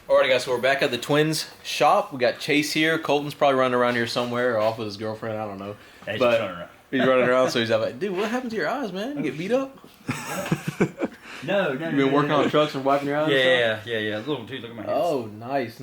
Alrighty guys, so we're back at the Twins shop. We got Chase here. Colton's probably running around here somewhere or off with his girlfriend, I don't know. Yeah, he's but running around. He's running around, so he's like, dude, what happened to your eyes, man? You get beat up? No. You been working on trucks and wiping your eyes? Yeah. Little dude, look at my hands. Oh, nice.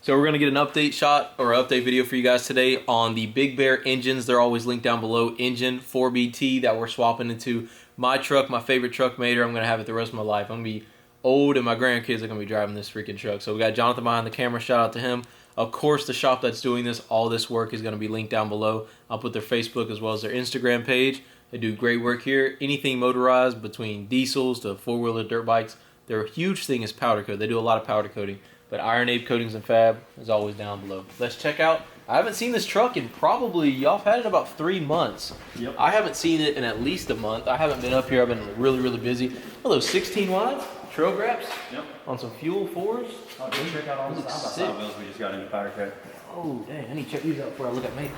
So we're going to get an update shot or update video for you guys today on the Big Bear engines. They're always linked down below. Engine 4BT that we're swapping into my truck, my favorite truck mater. I'm going to have it the rest of my life. I'm going to be old and my grandkids are going to be driving this freaking truck. So we got Jonathan behind the camera. Shout out to him. Of course, the shop that's doing this, all this work is going to be linked down below. I'll put their Facebook as well as their Instagram page. They do great work here. Anything motorized between diesels to four-wheeler dirt bikes. Their huge thing is powder coat. They do a lot of powder coating. But Iron Ape Coatings and Fab is always down below. Let's check out. I haven't seen this truck in probably, y'all have had it about 3 months. Yep. I haven't seen it in at least a month. I haven't been up here. I've been really busy. Oh, those 16 wides, trail graps. Yep. On some fuel 4s. Oh, did you check out all the side-by-side wheels we just got in the powder coat? Oh, dang, I need to check these out before I look at me.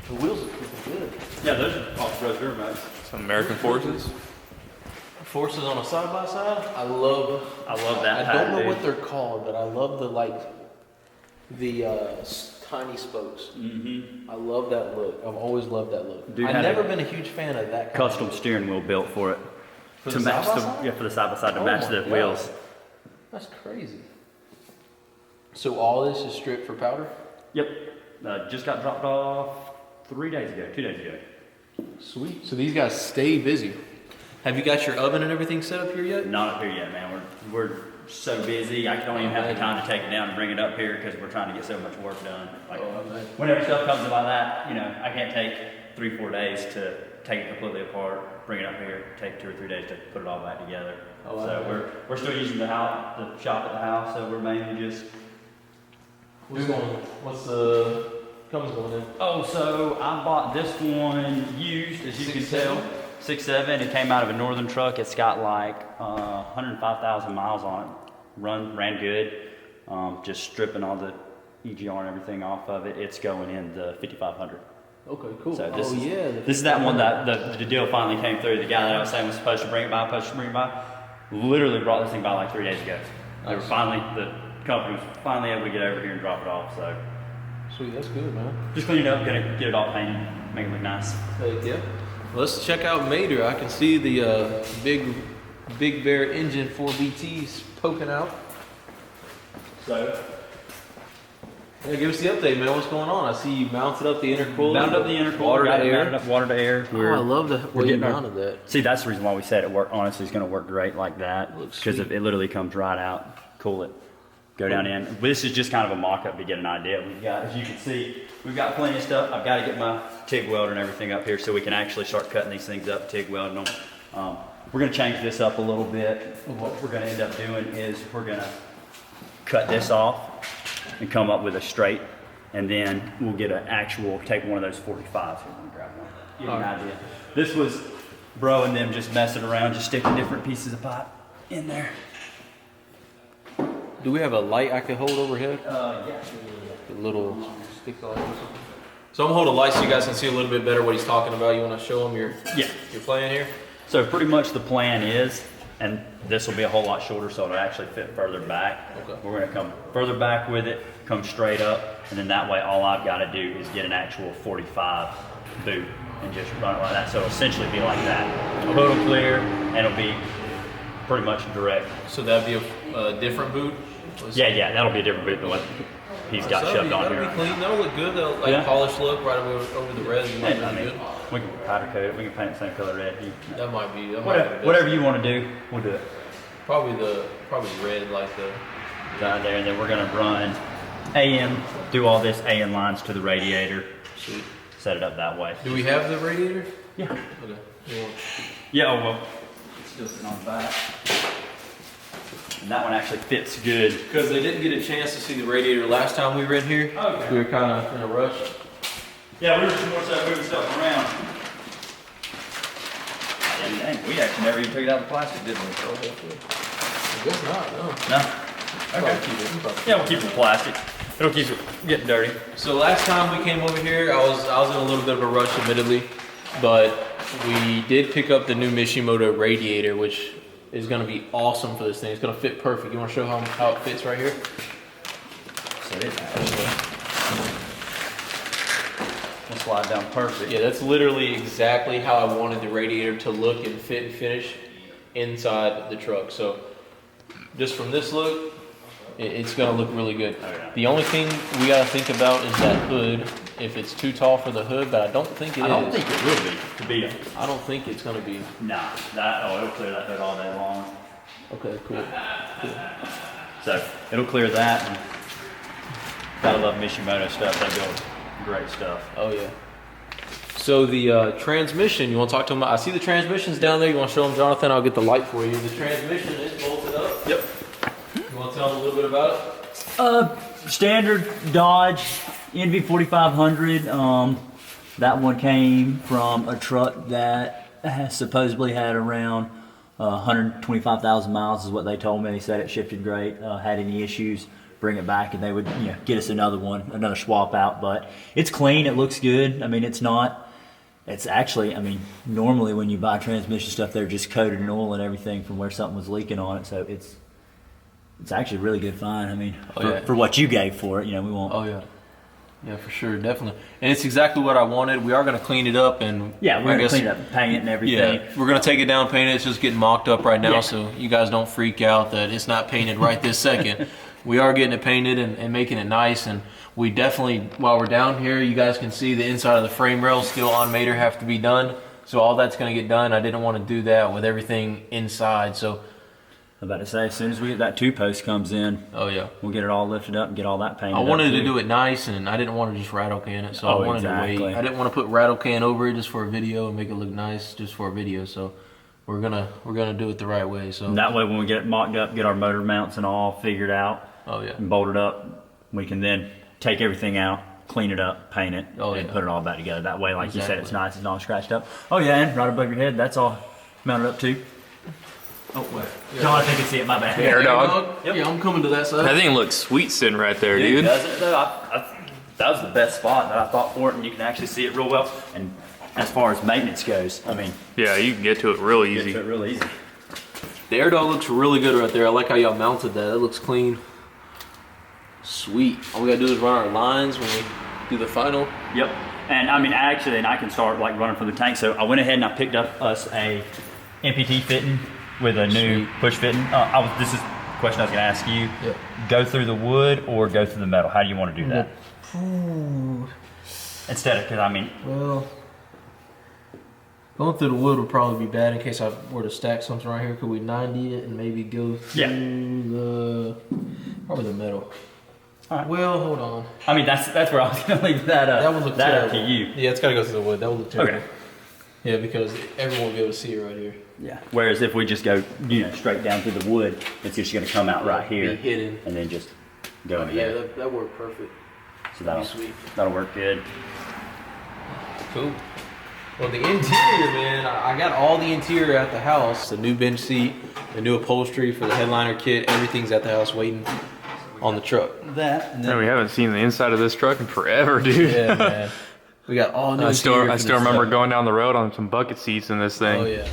The wheels are pretty good. Yeah, those are off-road Duramax. Some American Forces. Forces on a side-by-side. I love that. I don't know what they're called, but I love the tiny spokes. Mm-hmm. I love that look. I've always loved that look. Dude, I've never been a huge fan of that custom steering wheel built for it. For to the match side-by-side? for the side-by-side to Oh match my the God. wheels. That's crazy. So all this is stripped for powder? Yep. Just got dropped off 2 days ago. Sweet. So these guys stay busy. Have you got your oven and everything set up here yet? Not up here yet, man. We're so busy. I don't even have the time to take it down and bring it up here because we're trying to get so much work done. Like whenever stuff comes in like that, you know, I can't take 3-4 days to take it completely apart, bring it up here, take 2 or 3 days to put it all back together. So we're still using the shop at the house, so we're mainly just. What's the Cummins going in? Oh, so I bought this one used, as you can tell. 6.7. It came out of a northern truck. It's got like 105,000 miles on it. Ran good. Just stripping all the EGR and everything off of it. It's going in the 5500. Okay, cool. So this is that one that the deal finally came through. The guy that I was saying was supposed to bring it by, literally brought this thing by like 3 days ago. They were the company was finally able to get over here and drop it off. So sweet, that's good, man. just clean it up, get it all painted, make it look nice. Yeah. Let's check out Mater. I can see the Big Bear engine 4BTs poking out. So. Yeah, give us the update, man. What's going on? I see you mounted up the intercooler. Mounted up the intercooler. Water to air. Mounted up water to air. I love the way you mounted that. See, that's the reason why we said it honestly is going to work great like that. Because it literally comes right out, cool it, go down in. But this is just kind of a mock-up to get an idea. We've got, as you can see, we've got plenty of stuff. I've got to get my TIG welder and everything up here so we can actually start cutting these things up, TIG welding them. We're going to change this up a little bit. What we're going to end up doing is we're going to cut this off and come up with a straight. And then we'll get an take one of those 45s. Here, let me grab one. Give you an idea. This was bro and them just messing around, just sticking different pieces of pipe in there. Do we have a light I can hold overhead? Yeah. A little stick light or something. So I'm gonna hold a light so you guys can see a little bit better what he's talking about. You want to show him your plan here? So pretty much the plan is, and this will be a whole lot shorter so it'll actually fit further back. Okay. We're gonna come further back with it, come straight up, and then that way all I've got to do is get an actual 45 boot and just run it like that. So it'll essentially be like that. Total clear, and it'll be pretty much direct. So that'd be a different boot? Yeah, that'll be a different boot than what he's got shoved on here. That'll be clean. That'll look good. That'll polished look right over the red. We can powder coat it. We can paint it the same color red. That might be. Whatever you want to do, we'll do it. Probably red like the. Down there, and then we're gonna run AM, do all this AN lines to the radiator. Sweet. Set it up that way. Do we have the radiator? Yeah. Okay. Yeah. Well, it's just on the back. And that one actually fits good. Because they didn't get a chance to see the radiator last time we were in here. Okay. We were kind of in a rush. Yeah, we were just more so moving stuff around. And dang, we actually never even took it out of the plastic, did we? I guess not, no. No? Okay. Yeah, we'll keep it in plastic. It'll keep it getting dirty. So last time we came over here, I was in a little bit of a rush, admittedly. But we did pick up the new Mishimoto radiator, which is going to be awesome for this thing. It's going to fit perfect. You want to show how it fits right here? so it's will slide down perfect. Yeah, that's literally exactly how I wanted the radiator to look and fit and finish inside the truck. So just from this look, it's gonna look really good. Oh, yeah. The only thing we gotta think about is that hood. If it's too tall for the hood, but I don't think it is. I don't think it will be, to be. I don't think it's gonna be. Nah, it'll clear that hood all day long. Okay, cool. So it'll clear that. And gotta love Mishimoto stuff. They build great stuff. Oh yeah. So the transmission, you want to talk to them? I see the transmission's down there. You want to show them, Jonathan? I'll get the light for you. The transmission is bolted up. Yep. You want to tell them a little bit about it? Standard Dodge NV4500. That one came from a truck that supposedly had around 125,000 miles is what they told me. They said it shifted great. Had any issues, bring it back and they would get us another one, another swap out. But it's clean, it looks good. I mean, it's actually, I mean, normally when you buy transmission stuff, they're just coated in oil and everything from where something was leaking on it. So it's actually really good find. I mean, for what you gave for it, we won't. Oh yeah. Yeah, for sure, definitely. And it's exactly what I wanted. We are going to clean it up and... Yeah, we're going to clean it up and paint it and everything. Yeah, we're going to take it down, paint it. It's just getting mocked up right now, so you guys don't freak out that it's not painted right this second. We are getting it painted and making it nice, and we definitely, while we're down here, you guys can see the inside of the frame rails still on Mater have to be done. So all that's going to get done. I didn't want to do that with everything inside, so... I'm about to say, as soon as we get that 2-post comes in, oh yeah, we'll get it all lifted up and get all that painted. I wanted to do it nice, and I didn't want to just rattle can it, so I wanted to wait. I didn't want to put rattle can over it just for a video and make it look nice just for a video. So we're gonna do it the right way. So and that way, when we get it mocked up, get our motor mounts and all figured out, and bolted up, we can then take everything out, clean it up, paint it, and put it all back together. That way, like you said, it's nice, it's not scratched up. Oh yeah, and right above your head, that's all mounted up too. Oh, wait. No, I think I see it. My bad. ParoDoXz. Yep. Yeah, I'm coming to that side. That thing looks sweet sitting right there, dude. Does it though? That was the best spot that I thought for it, and you can actually see it real well. And as far as maintenance goes, I mean, yeah, you can get to it real easy. Get to it real easy. The air dog looks really good right there. I like how y'all mounted that. It looks clean. Sweet. All we gotta do is run our lines when we do the final. Yep. And I mean, actually, and I can start like running from the tank. So I went ahead and I picked up us a MPT fitting with a new push fitting. This is a question I was going to ask you. Yep. Go through the wood or go through the metal? How do you want to do that? Instead of, because I mean... Well, going through the wood would probably be bad in case I were to stack something right here. Could we 90 it and maybe go through probably the metal? All right. Well, hold on. I mean, that's where I was going to leave that up. That would look that terrible. Up to you. Yeah, it's got to go through the wood. That would look terrible. Okay. Yeah, because everyone will be able to see it right here. Yeah. Whereas if we just go, straight down through the wood, it's just going to come out right here, be hidden, and then just go in there. Yeah, that worked perfect. So that'll work good. Cool. Well, the interior, man, I got all the interior at the house. The new bench seat, the new upholstery for the headliner kit. Everything's at the house waiting on the truck. That. And then We haven't seen the inside of this truck in forever, dude. Yeah, man. We got all new. I still remember going down the road on some bucket seats in this thing. Oh yeah.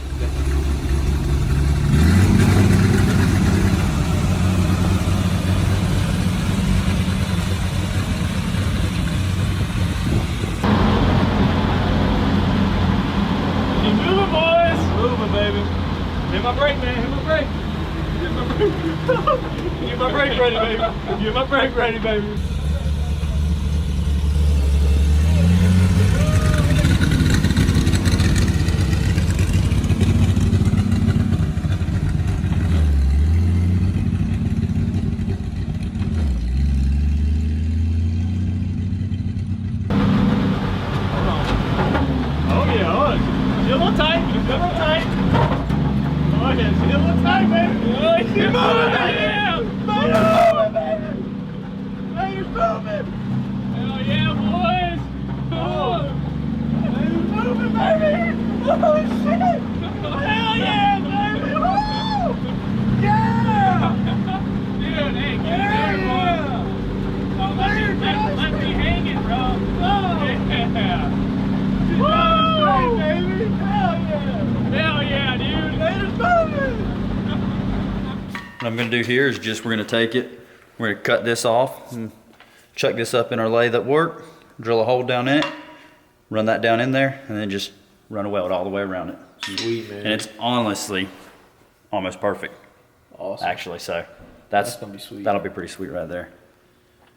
Keep moving, boys. Moving, baby. Hit my brake, man. Hit my brake. Get my brake ready, baby. Get my brake ready, baby. What I'm going to do here is we're going to take it, we're going to cut this off and chuck this up in our lathe at work, drill a hole down in it, run that down in there, and then just run a weld all the way around it. Sweet, man. And it's honestly almost perfect. Awesome. Actually, so that's gonna be sweet. That'll be pretty sweet right there.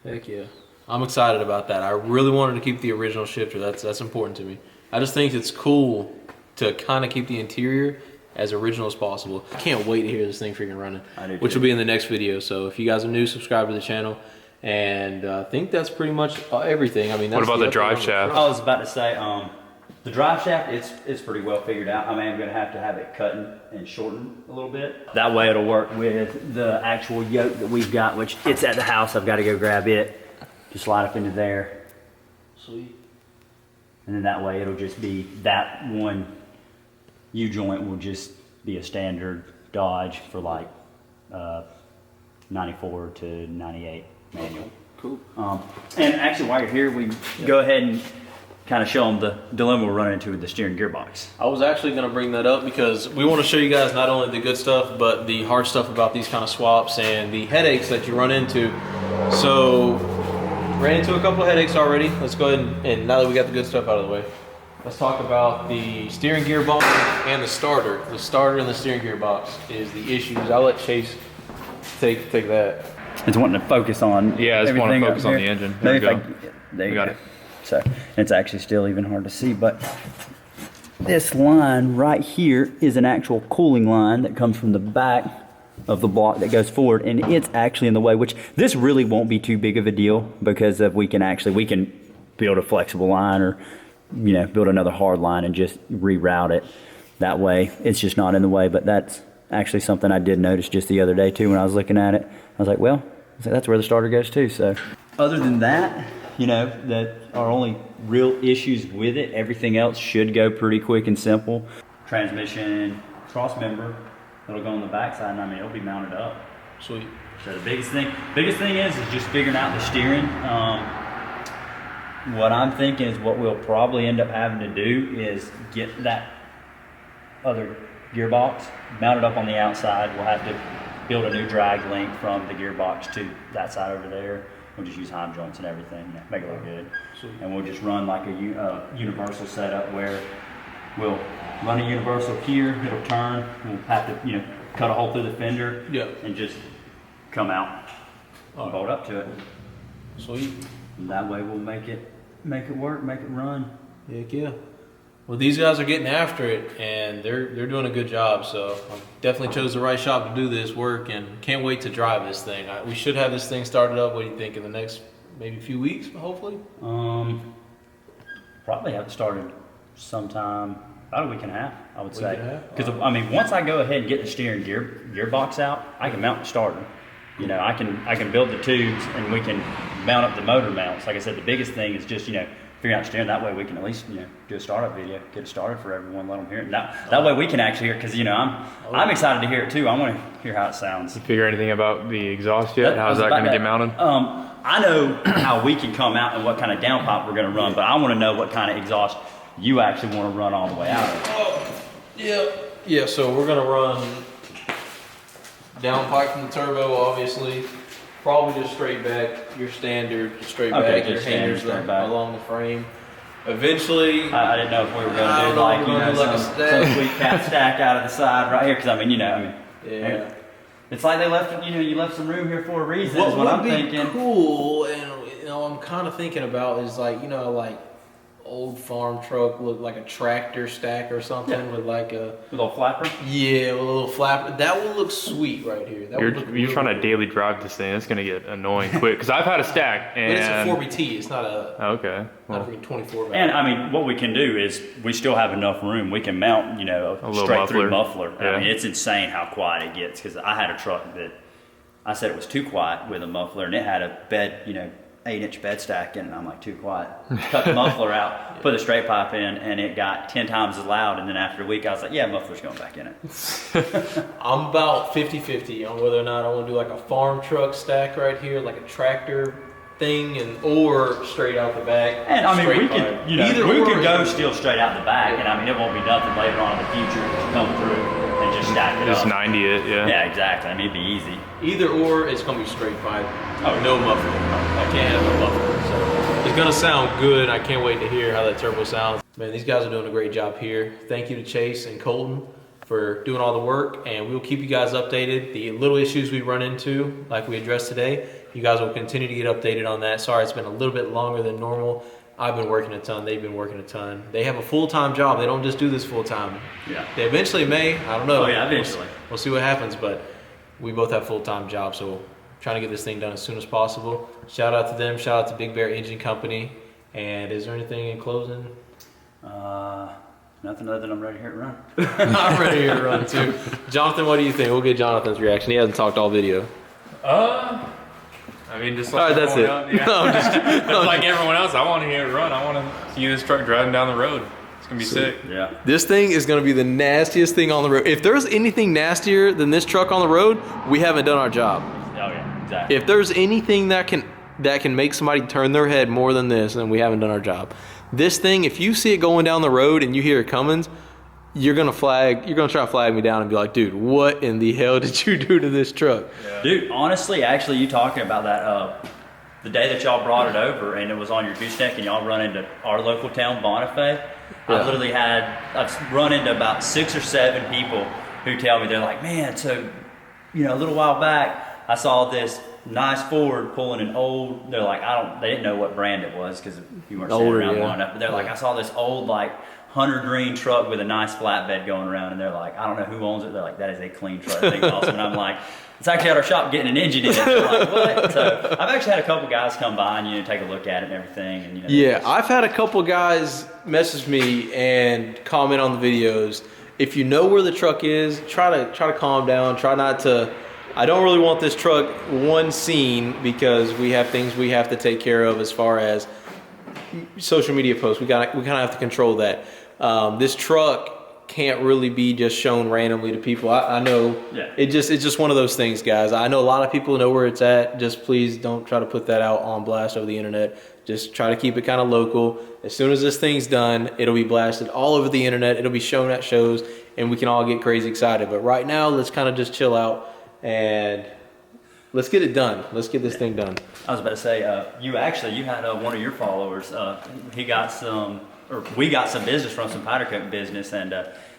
Heck yeah. I'm excited about that. I really wanted to keep the original shifter. That's important to me. I just think it's cool to kind of keep the interior as original as possible. I can't wait to hear this thing freaking running, which will be in the next video. So if you guys are new, subscribe to the channel. And I think that's pretty much everything. I mean, that's what about the drive shaft? I was about to say, the drive shaft, it's pretty well figured out. I mean, I'm gonna have to have it cut and shortened a little bit. That way it'll work with the actual yoke that we've got, which it's at the house. I've got to go grab it, just slide up into there. Sweet. And then that way it'll just be that one U-joint will just be a standard Dodge for like 94 to 98 manual. Cool. And actually while you're here, we can go ahead and kind of show them the dilemma we're running into with the steering gearbox. I was actually going to bring that up because we want to show you guys not only the good stuff, but the hard stuff about these kind of swaps and the headaches that you run into. So, ran into a couple of headaches already. Let's go ahead and now that we got the good stuff out of the way, let's talk about the steering gearbox and the starter. The starter and the steering gearbox is the issues. I'll let Chase take that. It's wanting to focus on Yeah, I just want to focus on the engine. There we go. There you got go. it. So it's actually still even hard to see, but this line right here is an actual cooling line that comes from the back of the block that goes forward, and it's actually in the way, which this really won't be too big of a deal because of we can build a flexible line or build another hard line and just reroute it that way. It's just not in the way, but that's actually something I did notice just the other day too when I was looking at it. I was like, well, that's where the starter goes too. So other than that, that are only real issues with it. Everything else should go pretty quick and simple. Transmission cross member that'll go on the backside, and I mean it'll be mounted up. Sweet. So the biggest thing is just figuring out the steering. What I'm thinking is what we'll probably end up having to do is get that other gearbox mounted up on the outside. We'll have to build a new drag link from the gearbox to that side over there. We'll just use heim joints and everything, make it look good. Sweet. And we'll just run like a universal setup where we'll run a universal here, it'll turn, we'll have to cut a hole through the fender and just come out and bolt up to it. Sweet. And that way we'll make it work, make it run. Heck yeah. Well, these guys are getting after it, and they're doing a good job. So I definitely chose the right shop to do this work, and can't wait to drive this thing. We should have this thing started up. What do you think, in the next maybe few weeks, hopefully? Probably have it started sometime about a week and a half, I would say. Because Wow. I mean, once I go ahead and get the steering gearbox out, I can mount the starter. I can build the tubes, and we can mount up the motor mounts. Like I said, the biggest thing is just figure out steering. That way we can at least do a startup video, get it started for everyone, let them hear it. That way we can actually hear it, because I'm excited to hear it too. I want to hear how it sounds. You figure anything about the exhaust yet? How's that going to get mounted? I know how we can come out and what kind of downpipe we're going to run, but I want to know what kind of exhaust you actually want to run all the way out of. Yeah. So we're gonna run downpipe from the turbo, obviously. Probably just straight back, your standard straight back, your hangers along the frame. Eventually, I didn't know if we were going to do some sweet cat stack out of the side right here, because yeah. It's like they left, you left some room here for a reason. What is what I'm would be thinking. Cool, and I'm kind of thinking about is like old farm truck look like a tractor stack or something with like a little flapper. Yeah, with a little flapper. That would look sweet right here. You're trying to daily drive this thing. It's gonna get annoying quick. Because I've had a stack, and but it's a 4BT. It's not a okay. Not a 24 valve. And I mean, what we can do is we still have enough room. We can mount, a straight through muffler. Yeah. I mean, it's insane how quiet it gets. Because I had a truck that I said it was too quiet with a muffler, and it had a bed, 8-inch bed stack in it, and I'm like, too quiet. Cut the muffler out, put a straight pipe in, and it got 10 times as loud. And then after a week, I was like, yeah, muffler's going back in it. I'm about 50-50 on whether or not I want to do like a farm truck stack right here, like a tractor thing, or straight out the back. And I mean, we could, we could go is still straight out the back, and I mean, it won't be nothing later on in the future to come through and just stack it Just up. 90 it, yeah. Yeah, exactly. I mean, it'd be easy. Either or, it's gonna be straight pipe. Oh, no muffler. I can't have no muffler. So it's gonna sound good. I can't wait to hear how that turbo sounds. Man, these guys are doing a great job here. Thank you to Chase and Colton for doing all the work, and we'll keep you guys updated. The little issues we run into, like we addressed today, you guys will continue to get updated on that. Sorry, it's been a little bit longer than normal. I've been working a ton. They've been working a ton. They have a full-time job. They don't just do this full-time. Yeah. They eventually may. I don't know. Oh, yeah, eventually. We'll see what happens, but we both have full-time jobs, so trying to get this thing done as soon as possible. Shout out to them. Shout out to Big Bear Engine Company. And is there anything in closing? Nothing other than I'm ready to hear it run. I'm ready to hear it run too. Jonathan, what do you think? We'll get Jonathan's reaction. He hasn't talked all video. I mean, just like All right, that's it. Yeah. No, I'm just, Just like everyone else, I want to hear it run. I want to see this truck driving down the road. It's gonna be sick. Yeah. this thing is going to be the nastiest thing on the road. If there's anything nastier than this truck on the road, we haven't done our job. Oh yeah, exactly. If there's anything that can make somebody turn their head more than this, then we haven't done our job. This thing, if you see it going down the road and you hear it Cummins, you're gonna try to flag me down and be like, dude, what in the hell did you do to this truck? Yeah. Dude, honestly, actually, you talking about that, the day that y'all brought it over and it was on your gooseneck and y'all run into our local town, Bonifay, Yeah. I've run into about 6 or 7 people who tell me, they're like, man, so, you know, a little while back, I saw this nice Ford pulling an old, they're like, they didn't know what brand it was because you weren't standing around long enough, but they're like, I saw this old, like, hunter green truck with a nice flatbed going around, and they're like, I don't know who owns it. They're like, that is a clean truck. Thing's awesome. And I'm like, it's actually at our shop getting an engine in it. They're like, what? So I've actually had a couple guys come by and take a look at it and everything. And Yeah, I've had a couple guys message me and comment on the videos. If you know where the truck is, try to calm down. Try not to. I don't really want this truck seen because we have things we have to take care of as far as social media posts. We kind of have to control that. This truck can't really be just shown randomly to people. I know it's just one of those things, guys. I know a lot of people know where it's at. Just please don't try to put that out on blast over the internet. Just try to keep it kind of local. As soon as this thing's done, it'll be blasted all over the internet. It'll be shown at shows and we can all get crazy excited. But right now, let's kind of just chill out and let's get it done. Let's get this thing done. I was about to say, you had one of your followers. We got some business from some powder coating business, and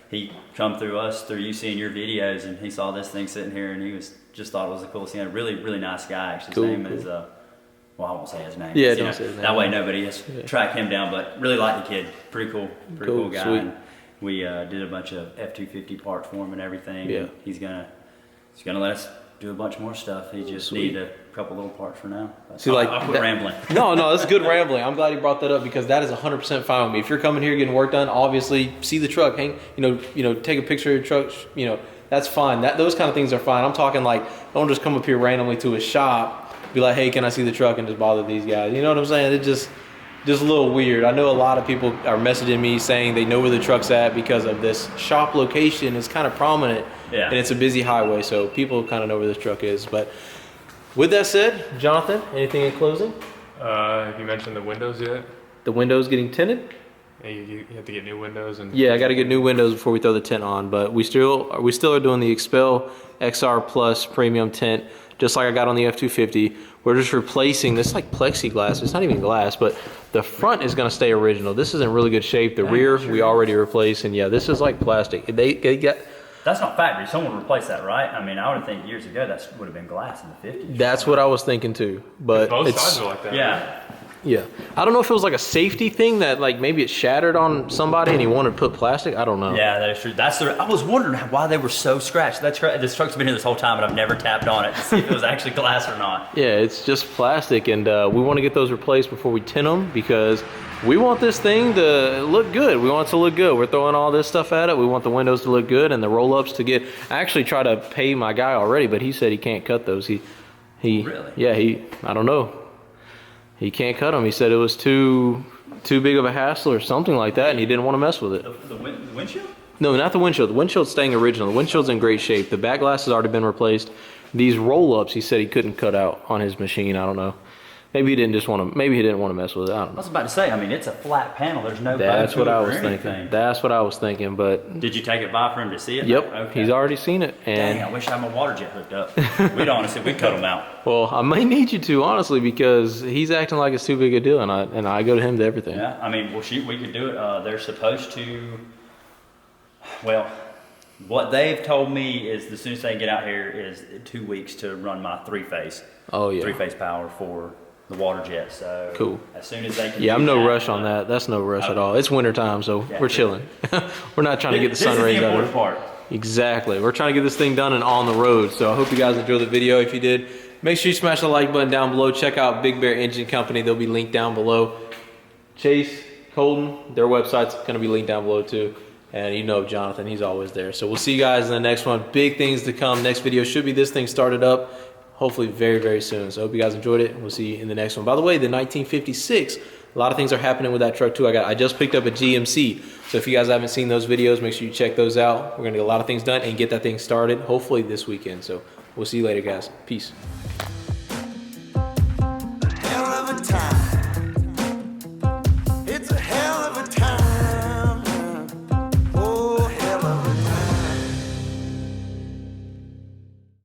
he come through you seeing your videos, and he saw this thing sitting here, and he just thought it was the coolest thing. A really, really nice guy. Actually, his name is well, I won't say his name. Yeah, don't say his name. That way nobody has tracked him down. But really like the kid. Pretty cool guy. Sweet. And we did a bunch of F-250 parts for him and everything. Yeah. And he's gonna let us do a bunch more stuff. He just need a couple little parts for now. See, like I'll quit rambling. No, that's good rambling. I'm glad you brought that up because that is 100% fine with me. If you're coming here getting work done, obviously see the truck, take a picture of your truck, that's fine. Those kind of things are fine. I'm talking like, don't just come up here randomly to a shop, be like, hey, can I see the truck, and just bother these guys. You know what I'm saying? It's just a little weird. I know a lot of people are messaging me saying they know where the truck's at because of this shop location is kind of prominent. Yeah. And it's a busy highway, so people kind of know where this truck is. But with that said, Jonathan, anything in closing? Have you mentioned the windows yet? The windows getting tinted? Yeah, you have to get new windows and. Yeah, I got to get new windows before we throw the tint on. But we still are doing the Expel XR Plus premium tint, just like I got on the F250. We're just replacing this, like plexiglass. It's not even glass, but the front is going to stay original. This is in really good shape. The rear we already replaced, and yeah, this is like plastic. They got. That's not factory. Someone replaced that, right? I mean, I would think years ago that would have been glass in the 50s. That's what I was thinking too. But both sides are like that. Yeah. Yeah. I don't know if it was like a safety thing that like maybe it shattered on somebody and he wanted to put plastic. I don't know. Yeah, that is true. I was wondering why they were so scratched. This truck's been here this whole time, but I've never tapped on it to see if it was actually glass or not. Yeah, it's just plastic, and we want to get those replaced before we tint them because we want this thing to look good. We want it to look good. We're throwing all this stuff at it. We want the windows to look good and the roll-ups to get. I actually tried to pay my guy already, but he said he can't cut those. He Really? Yeah, I don't know. He can't cut them. He said it was too big of a hassle or something like that, and he didn't want to mess with it. The windshield? No, not the windshield. The windshield's staying original. The windshield's in great shape. The back glass has already been replaced. These roll-ups, he said he couldn't cut out on his machine. I don't know. Maybe he didn't want to mess with it. I don't I know. was about to say, I mean, it's a flat panel. There's no That's bow what to it I or was anything. thinking. That's what I was thinking, but Did you take it by for him to see it? yep, Okay. he's already seen it. And Dang, I wish I had my water jet hooked up. We'd cut him out. well, I may need you to, honestly, because he's acting like it's too big a deal, and I go to him to everything. Yeah, I mean, well, shoot, we could do it. They're supposed to, well, what they've told me is the soonest they can get out here is 2 weeks to run my three-phase. Oh, yeah. Three-phase power for the water jet, so. Cool. As soon as they can. Yeah, I'm do no that, rush on that. That's no rush at all. It's winter time, so Yeah, we're chilling. We're not trying to get the sun rays out of it. part. Exactly. We're trying to get this thing done and on the road. So I hope you guys enjoyed the video. If you did, make sure you smash the like button down below. Check out Big Bear Engine Company. They'll be linked down below. Chase, Colton, their website's going to be linked down below too. And you know Jonathan, he's always there. So we'll see you guys in the next one. Big things to come. Next video should be this thing started up. Hopefully very, very soon. So I hope you guys enjoyed it. We'll see you in the next one. By the way, the 1956, a lot of things are happening with that truck too. I just picked up a GMC. So if you guys haven't seen those videos, make sure you check those out. We're gonna get a lot of things done and get that thing started, hopefully this weekend. So we'll see you later, guys. Peace.